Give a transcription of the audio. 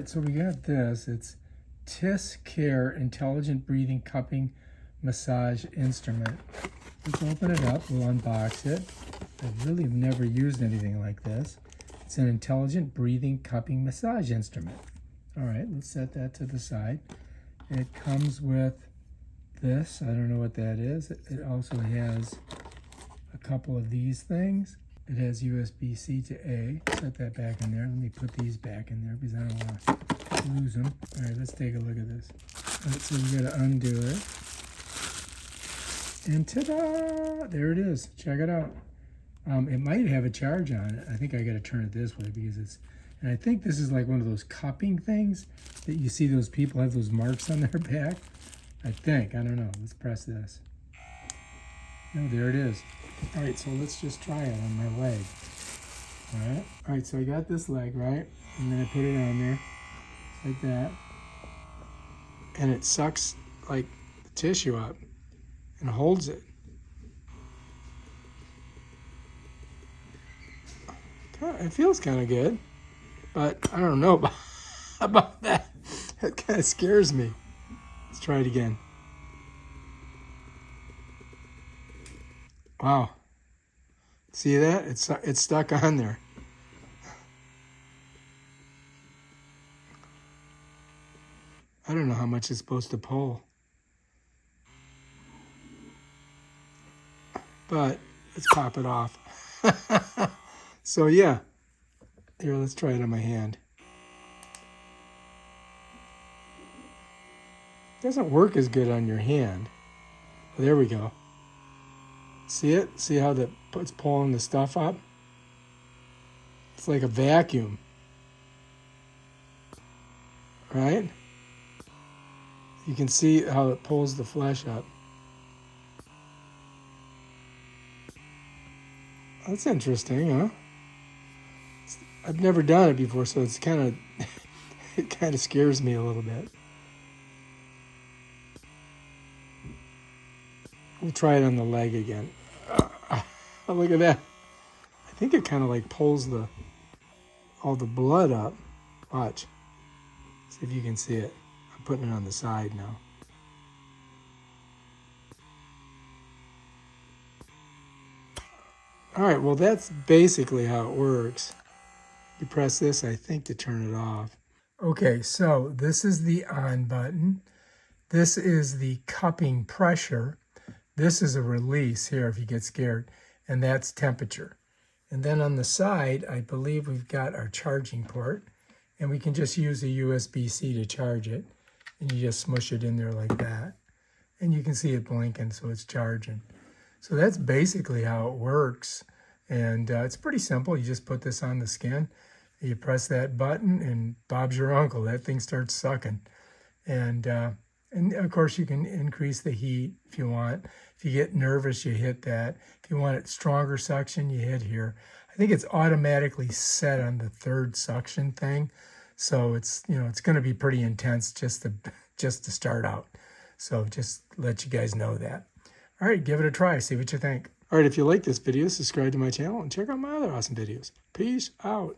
So we got this. It's Tisscare Intelligent Breathing Cupping Massage Instrument. Let's open it up. We'll unbox it. I really have never used anything like this. It's an intelligent breathing cupping massage instrument. All right, let's set that to the side. It comes with this. I don't know what that is. It also has a couple of these things. It has USB-C to A. Set that back in there. Let me put these back in there because I don't want to lose them. All right, let's take a look at this. All right, so we got to undo it. And ta-da! There it is. Check it out. It might have a charge on it. I think I got to turn it this way because it's, and I think this is like one of those cupping things that you see those people have those marks on their back. I think. I don't know. Let's press this. Oh, there it is. All right, so let's just try it on my leg. All right, so I got this leg, right? And then I put it on there like that. And it sucks like the tissue up and holds it. It feels kind of good, but I don't know about that. It kind of scares me. Let's try it again. Wow. See that? It's stuck on there. I don't know how much it's supposed to pull. But let's pop it off. So yeah. Here, let's try it on my hand. It doesn't work as good on your hand. Oh, there we go. See it? See how it's pulling the stuff up? It's like a vacuum. Right? You can see how it pulls the flesh up. That's interesting, huh? I've never done it before, so it's kind of it kind of scares me a little bit. We'll try it on the leg again. Oh, look at that. I think it kind of like pulls all the blood up. Watch. See if you can see it. I'm putting it on the side now. All right, well, that's basically how it works. You press this, I think, to turn it off. Okay, so this is the on button. This is the cupping pressure. This is a release here if you get scared, and that's temperature. And then on the side, I believe we've got our charging port, and we can just use a USB-C to charge it, and you just smush it in there like that. And you can see it blinking, so it's charging. So that's basically how it works. And it's pretty simple. You just put this on the skin, you press that button, and Bob's your uncle. That thing starts sucking. And of course, you can increase the heat if you want. If you get nervous, you hit that. If you want it stronger suction, you hit here. I think it's automatically set on the third suction thing. So it's, it's going to be pretty intense just to start out. So just let you guys know that. All right, give it a try. See what you think. All right, if you like this video, subscribe to my channel and check out my other awesome videos. Peace out.